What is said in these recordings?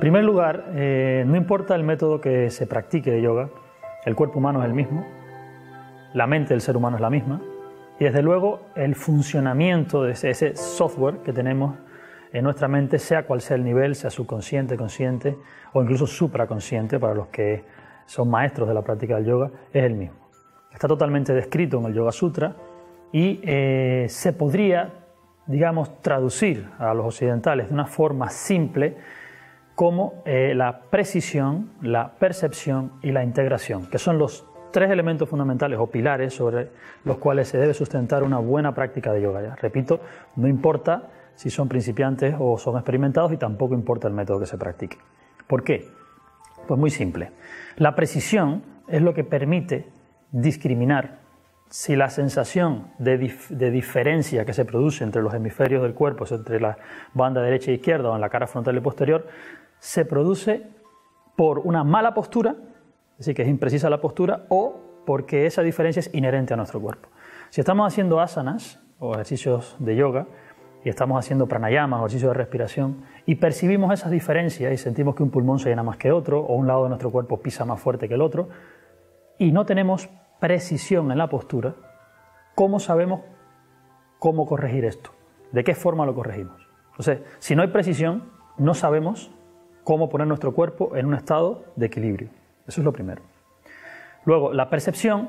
primer lugar, no importa el método que se practique de yoga, el cuerpo humano es el mismo, la mente del ser humano es la misma, y desde luego el funcionamiento de ese software que tenemos en nuestra mente, sea cual sea el nivel, sea subconsciente, consciente o incluso supraconsciente, para los que son maestros de la práctica del yoga, es el mismo. Está totalmente descrito en el Yoga Sutra y se podría, digamos, traducir a los occidentales de una forma simple como la precisión, la percepción y la integración, que son los tres elementos fundamentales o pilares sobre los cuales se debe sustentar una buena práctica de yoga. Ya repito, no importa si son principiantes o son experimentados y tampoco importa el método que se practique. ¿Por qué? Pues muy simple. La precisión es lo que permite discriminar si la sensación de diferencia que se produce entre los hemisferios del cuerpo, entre la banda derecha e izquierda o en la cara frontal y posterior, se produce por una mala postura, es decir, que es imprecisa la postura, o porque esa diferencia es inherente a nuestro cuerpo. Si estamos haciendo asanas o ejercicios de yoga y estamos haciendo pranayamas o ejercicios de respiración y percibimos esas diferencias y sentimos que un pulmón se llena más que otro o un lado de nuestro cuerpo pisa más fuerte que el otro y no tenemos precisión en la postura, ¿cómo sabemos cómo corregir esto? ¿De qué forma lo corregimos? Entonces, si no hay precisión, no sabemos cómo poner nuestro cuerpo en un estado de equilibrio. Eso es lo primero. Luego, la percepción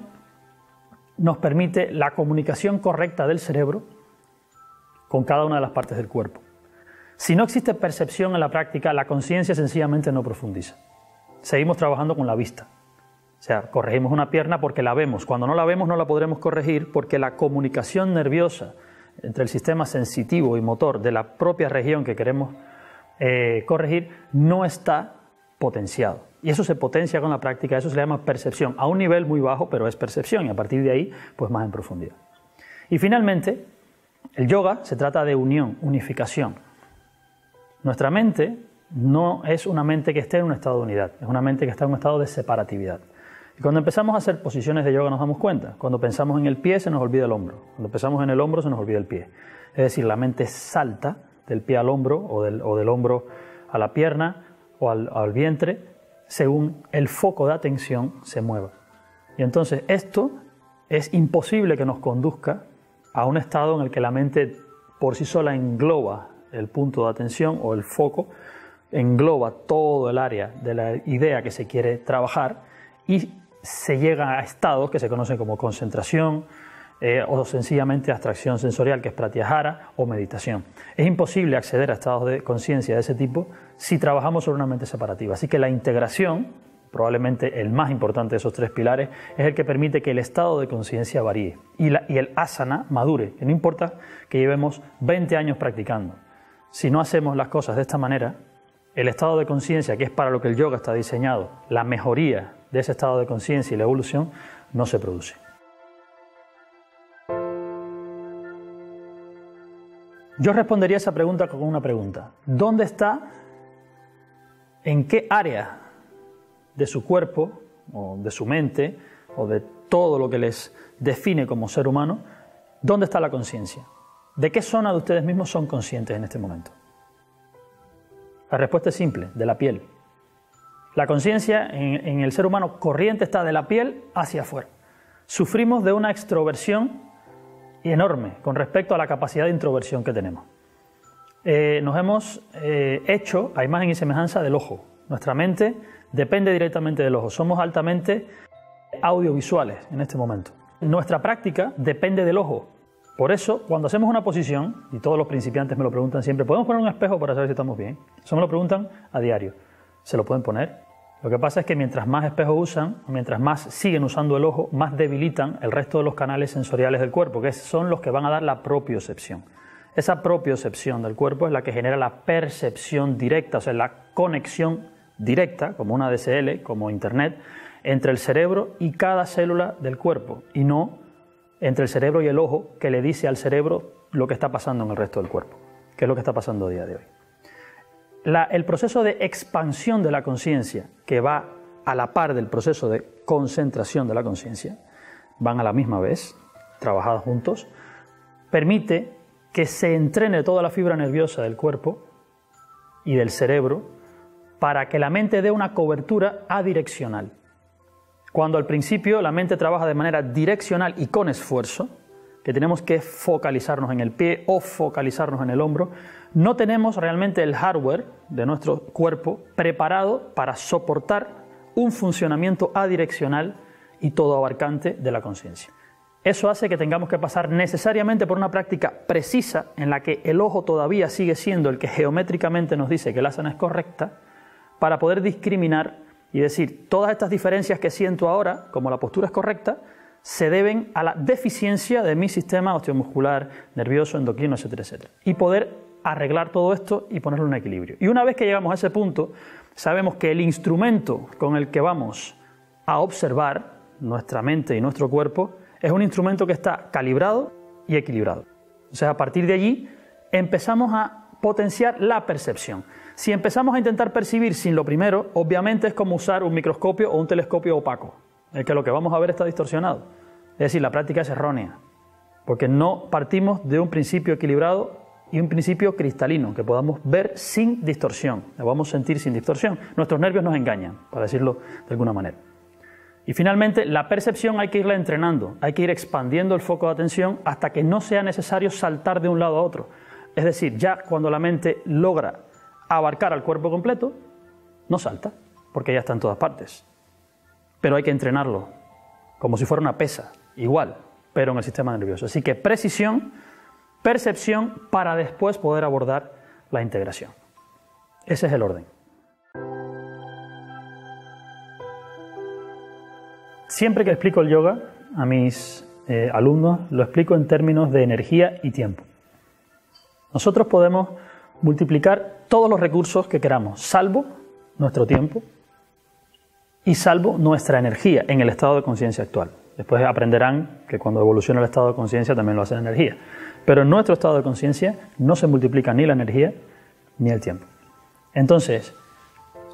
nos permite la comunicación correcta del cerebro con cada una de las partes del cuerpo. Si no existe percepción en la práctica, la conciencia sencillamente no profundiza. Seguimos trabajando con la vista. O sea, corregimos una pierna porque la vemos. Cuando no la vemos no la podremos corregir porque la comunicación nerviosa entre el sistema sensitivo y motor de la propia región que queremos corregir no está potenciado. Y eso se potencia con la práctica, eso se le llama percepción, a un nivel muy bajo, pero es percepción y a partir de ahí, pues más en profundidad. Y finalmente, el yoga se trata de unión, unificación. Nuestra mente no es una mente que esté en un estado de unidad, es una mente que está en un estado de separatividad. Y cuando empezamos a hacer posiciones de yoga nos damos cuenta. Cuando pensamos en el pie se nos olvida el hombro. Cuando pensamos en el hombro se nos olvida el pie. Es decir, la mente salta del pie al hombro o del hombro a la pierna o al vientre según el foco de atención se mueva. Y entonces esto es imposible que nos conduzca a un estado en el que la mente por sí sola engloba el punto de atención o el foco, engloba todo el área de la idea que se quiere trabajar y se llega a estados que se conocen como concentración o sencillamente abstracción sensorial, que es pratyahara o meditación. Es imposible acceder a estados de conciencia de ese tipo si trabajamos sobre una mente separativa. Así que la integración, probablemente el más importante de esos tres pilares, es el que permite que el estado de conciencia varíe y el asana madure, que no importa que llevemos 20 años practicando. Si no hacemos las cosas de esta manera, el estado de conciencia, que es para lo que el yoga está diseñado, la mejoría de ese estado de conciencia y la evolución, no se produce. Yo respondería a esa pregunta con una pregunta. ¿Dónde está, en qué área de su cuerpo, o de su mente, o de todo lo que les define como ser humano, dónde está la conciencia? ¿De qué zona de ustedes mismos son conscientes en este momento? La respuesta es simple, de la piel. La conciencia en el ser humano corriente está de la piel hacia afuera. Sufrimos de una extroversión enorme con respecto a la capacidad de introversión que tenemos. Nos hemos hecho a imagen y semejanza del ojo. Nuestra mente depende directamente del ojo. Somos altamente audiovisuales en este momento. Nuestra práctica depende del ojo. Por eso, cuando hacemos una posición, y todos los principiantes me lo preguntan siempre, ¿podemos poner un espejo para saber si estamos bien? Eso me lo preguntan a diario. ¿Se lo pueden poner? Lo que pasa es que mientras más espejos usan, mientras más siguen usando el ojo, más debilitan el resto de los canales sensoriales del cuerpo, que son los que van a dar la propiocepción. Esa propiocepción del cuerpo es la que genera la percepción directa, o sea, la conexión directa, como una DSL, como Internet, entre el cerebro y cada célula del cuerpo, y no entre el cerebro y el ojo, que le dice al cerebro lo que está pasando en el resto del cuerpo, que es lo que está pasando a día de hoy. El proceso de expansión de la conciencia, que va a la par del proceso de concentración de la conciencia, van a la misma vez, trabajadas juntos, permite que se entrene toda la fibra nerviosa del cuerpo y del cerebro para que la mente dé una cobertura adireccional. Cuando al principio la mente trabaja de manera direccional y con esfuerzo, que tenemos que focalizarnos en el pie o focalizarnos en el hombro, no tenemos realmente el hardware de nuestro cuerpo preparado para soportar un funcionamiento adireccional y todo abarcante de la conciencia. Eso hace que tengamos que pasar necesariamente por una práctica precisa en la que el ojo todavía sigue siendo el que geométricamente nos dice que la asana es correcta, para poder discriminar y decir, todas estas diferencias que siento ahora, como la postura es correcta, se deben a la deficiencia de mi sistema osteomuscular, nervioso, endocrino, etcétera, etcétera. Y poder arreglar todo esto y ponerlo en equilibrio. Y una vez que llegamos a ese punto, sabemos que el instrumento con el que vamos a observar nuestra mente y nuestro cuerpo es un instrumento que está calibrado y equilibrado. O sea, a partir de allí empezamos a potenciar la percepción. Si empezamos a intentar percibir sin lo primero, obviamente es como usar un microscopio o un telescopio opaco, en el que lo que vamos a ver está distorsionado. Es decir, la práctica es errónea, porque no partimos de un principio equilibrado y un principio cristalino, que podamos ver sin distorsión, lo vamos a sentir sin distorsión. Nuestros nervios nos engañan, para decirlo de alguna manera. Y finalmente, la percepción hay que irla entrenando, hay que ir expandiendo el foco de atención hasta que no sea necesario saltar de un lado a otro. Es decir, ya cuando la mente logra abarcar al cuerpo completo, no salta, porque ya está en todas partes. Pero hay que entrenarlo, como si fuera una pesa, igual, pero en el sistema nervioso. Así que precisión, percepción, para después poder abordar la integración. Ese es el orden. Siempre que explico el yoga a mis alumnos, lo explico en términos de energía y tiempo. Nosotros podemos multiplicar todos los recursos que queramos, salvo nuestro tiempo y salvo nuestra energía en el estado de conciencia actual. Después aprenderán que cuando evoluciona el estado de conciencia también lo hace la energía. Pero en nuestro estado de conciencia no se multiplica ni la energía ni el tiempo. Entonces,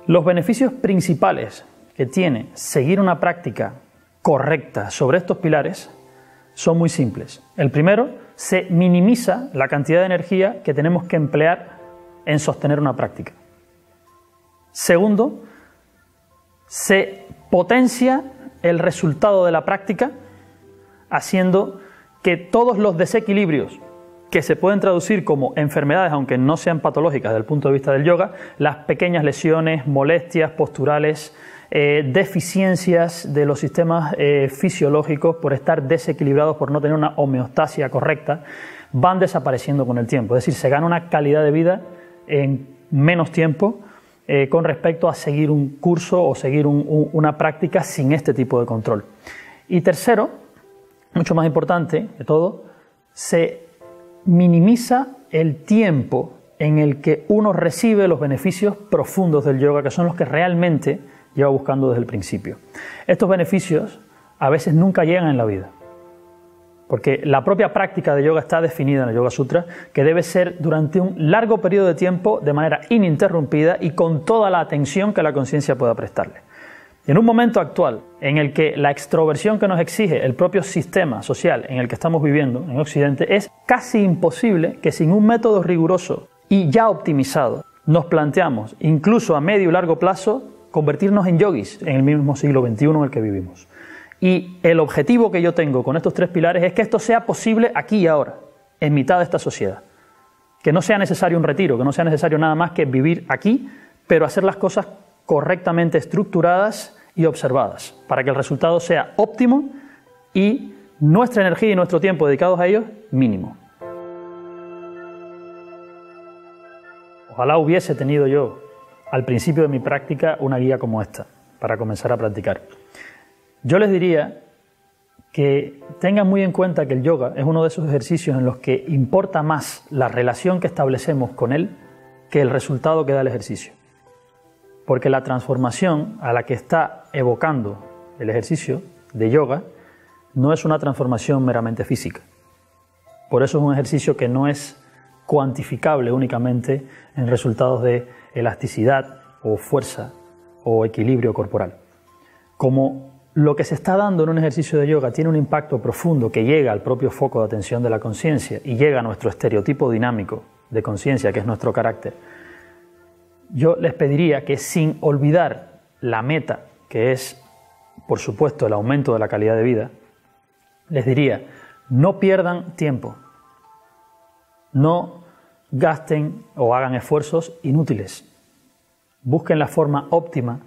los beneficios principales que tiene seguir una práctica correcta sobre estos pilares son muy simples. El primero, se minimiza la cantidad de energía que tenemos que emplear en sostener una práctica. Segundo, se potencia el resultado de la práctica haciendo que todos los desequilibrios que se pueden traducir como enfermedades, aunque no sean patológicas desde el punto de vista del yoga, las pequeñas lesiones, molestias posturales, deficiencias de los sistemas fisiológicos por estar desequilibrados, por no tener una homeostasia correcta, van desapareciendo con el tiempo. Es decir, se gana una calidad de vida en menos tiempo con respecto a seguir un curso o seguir una práctica sin este tipo de control. Y tercero, mucho más importante que todo, se minimiza el tiempo en el que uno recibe los beneficios profundos del yoga, que son los que realmente lleva buscando desde el principio. Estos beneficios a veces nunca llegan en la vida, porque la propia práctica de yoga está definida en el Yoga Sutra, que debe ser durante un largo periodo de tiempo, de manera ininterrumpida y con toda la atención que la conciencia pueda prestarle. Y en un momento actual en el que la extroversión que nos exige el propio sistema social en el que estamos viviendo en Occidente, es casi imposible que sin un método riguroso y ya optimizado nos planteamos, incluso a medio y largo plazo, convertirnos en yogis en el mismo siglo XXI en el que vivimos. Y el objetivo que yo tengo con estos tres pilares es que esto sea posible aquí y ahora, en mitad de esta sociedad. Que no sea necesario un retiro, que no sea necesario nada más que vivir aquí, pero hacer las cosas correctamente estructuradas y observadas, para que el resultado sea óptimo y nuestra energía y nuestro tiempo dedicados a ellos, mínimo. Ojalá hubiese tenido yo al principio de mi práctica una guía como esta, para comenzar a practicar. Yo les diría que tengan muy en cuenta que el yoga es uno de esos ejercicios en los que importa más la relación que establecemos con él que el resultado que da el ejercicio. Porque la transformación a la que está evocando el ejercicio de yoga no es una transformación meramente física. Por eso es un ejercicio que no es cuantificable únicamente en resultados de elasticidad o fuerza o equilibrio corporal. Como lo que se está dando en un ejercicio de yoga tiene un impacto profundo que llega al propio foco de atención de la conciencia y llega a nuestro estereotipo dinámico de conciencia, que es nuestro carácter, yo les pediría que, sin olvidar la meta, que es, por supuesto, el aumento de la calidad de vida, les diría, no pierdan tiempo, no gasten o hagan esfuerzos inútiles. Busquen la forma óptima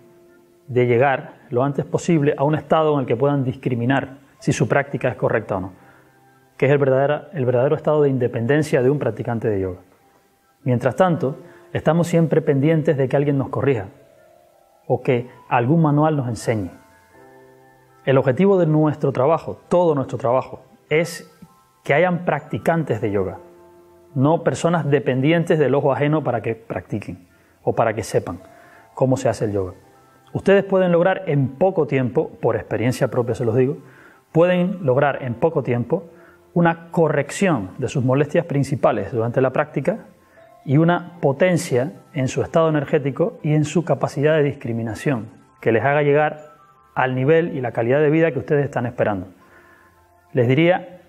de llegar lo antes posible a un estado en el que puedan discriminar si su práctica es correcta o no, que es el verdadero estado de independencia de un practicante de yoga. Mientras tanto, estamos siempre pendientes de que alguien nos corrija o que algún manual nos enseñe. El objetivo de nuestro trabajo, todo nuestro trabajo, es que hayan practicantes de yoga, no personas dependientes del ojo ajeno para que practiquen o para que sepan cómo se hace el yoga. Ustedes pueden lograr en poco tiempo, por experiencia propia se los digo, pueden lograr en poco tiempo una corrección de sus molestias principales durante la práctica y una potencia en su estado energético y en su capacidad de discriminación, que les haga llegar al nivel y la calidad de vida que ustedes están esperando. Les diría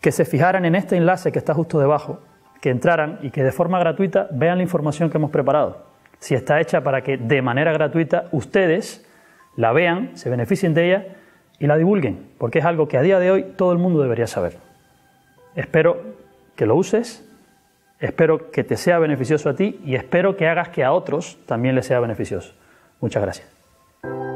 que se fijaran en este enlace que está justo debajo, que entraran y que de forma gratuita vean la información que hemos preparado. Si está hecha para que de manera gratuita ustedes la vean, se beneficien de ella y la divulguen, porque es algo que a día de hoy todo el mundo debería saber. Espero que lo uses, espero que te sea beneficioso a ti y espero que hagas que a otros también les sea beneficioso. Muchas gracias.